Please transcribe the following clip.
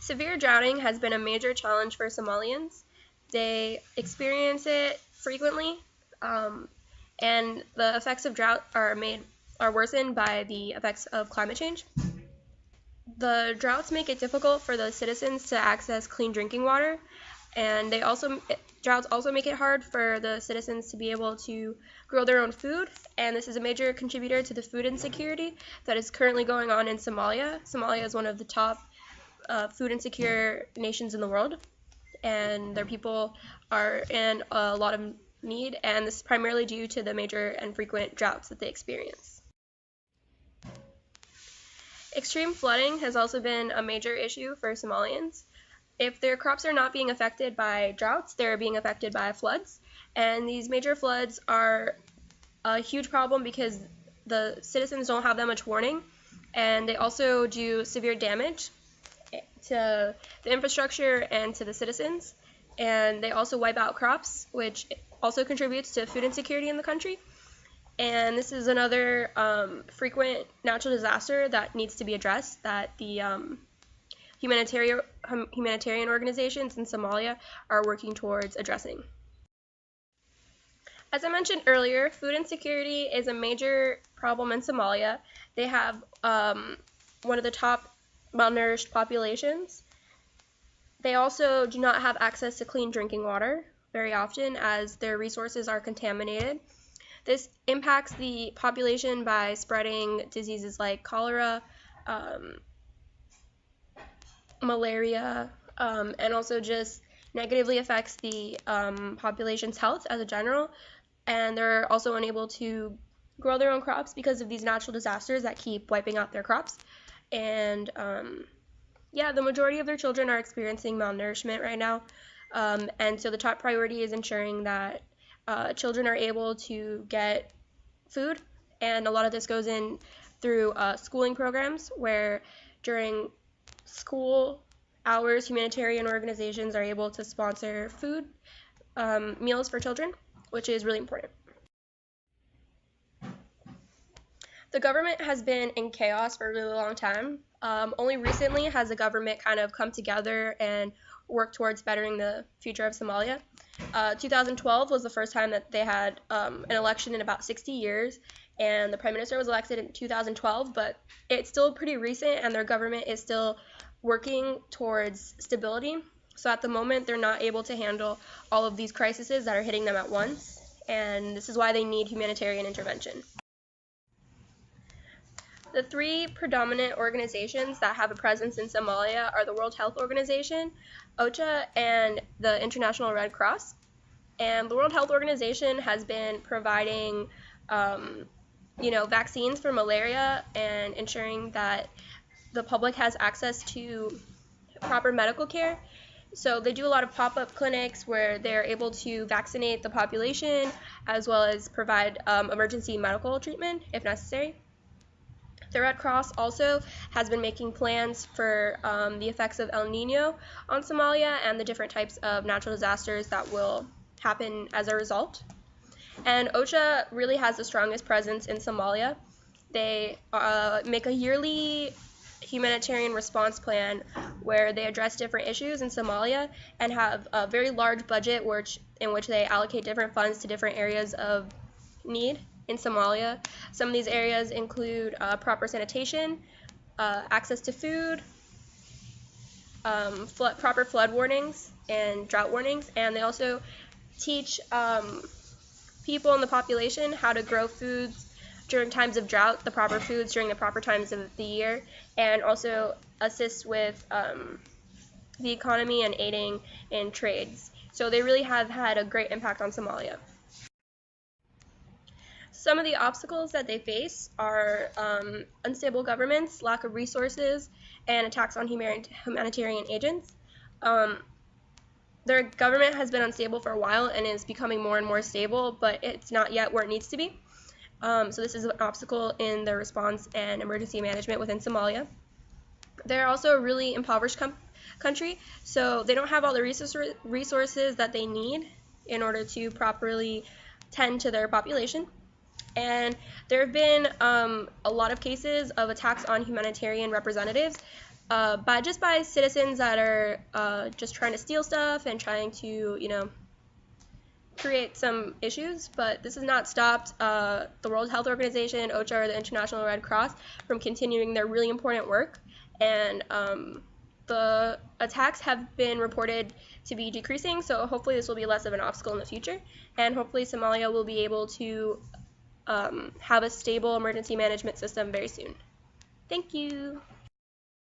Severe drowning has been a major challenge for Somalians. They experience it frequently, and the effects of drought are worsened by the effects of climate change. The droughts make it difficult for the citizens to access clean drinking water, and droughts also make it hard for the citizens to be able to grow their own food, and this is a major contributor to the food insecurity that is currently going on in Somalia. Somalia is one of the top food insecure nations in the world, and their people are in a lot of need, and this is primarily due to the major and frequent droughts that they experience. Extreme flooding has also been a major issue for Somalians. If their crops are not being affected by droughts, they're being affected by floods, and these major floods are a huge problem because the citizens don't have that much warning, and they also do severe damage to the infrastructure and to the citizens, and they also wipe out crops, which also contributes to food insecurity in the country. And this is another frequent natural disaster that needs to be addressed, that the humanitarian organizations in Somalia are working towards addressing. As I mentioned earlier, food insecurity is a major problem in Somalia. They have one of the top malnourished populations. They also do not have access to clean drinking water very often, as their resources are contaminated. This impacts the population by spreading diseases like cholera, malaria, and also just negatively affects the population's health as a general. And they're also unable to grow their own crops because of these natural disasters that keep wiping out their crops. And the majority of their children are experiencing malnourishment right now. And so the top priority is ensuring that children are able to get food, and a lot of this goes in through schooling programs, where during school hours, humanitarian organizations are able to sponsor food meals for children, which is really important. The government has been in chaos for a really long time. Only recently has the government kind of come together and worked towards bettering the future of Somalia. 2012 was the first time that they had an election in about 60 years, and the prime minister was elected in 2012, but it's still pretty recent, and their government is still working towards stability. So at the moment, they're not able to handle all of these crises that are hitting them at once, and this is why they need humanitarian intervention. The three predominant organizations that have a presence in Somalia are the World Health Organization, OCHA, and the International Red Cross. And the World Health Organization has been providing vaccines for malaria and ensuring that the public has access to proper medical care. So they do a lot of pop-up clinics where they're able to vaccinate the population, as well as provide emergency medical treatment if necessary. The Red Cross also has been making plans for the effects of El Nino on Somalia and the different types of natural disasters that will happen as a result. And OCHA really has the strongest presence in Somalia. They make a yearly humanitarian response plan where they address different issues in Somalia and have a very large budget in which they allocate different funds to different areas of need in Somalia. Some of these areas include proper sanitation, access to food, proper flood warnings and drought warnings, and they also teach people in the population how to grow foods during times of drought, the proper foods during the proper times of the year, and also assist with the economy and aiding in trades. So they really have had a great impact on Somalia. Some of the obstacles that they face are unstable governments, lack of resources, and attacks on humanitarian agents. Their government has been unstable for a while and is becoming more and more stable, but it's not yet where it needs to be. So this is an obstacle in their response and emergency management within Somalia. They're also a really impoverished country, so they don't have all the resources that they need in order to properly tend to their population. And there have been a lot of cases of attacks on humanitarian representatives. by citizens that are just trying to steal stuff and trying to, create some issues. But this has not stopped the World Health Organization, OCHA, or the International Red Cross from continuing their really important work. And the attacks have been reported to be decreasing, so hopefully this will be less of an obstacle in the future. And hopefully Somalia will be able to have a stable emergency management system very soon. Thank you.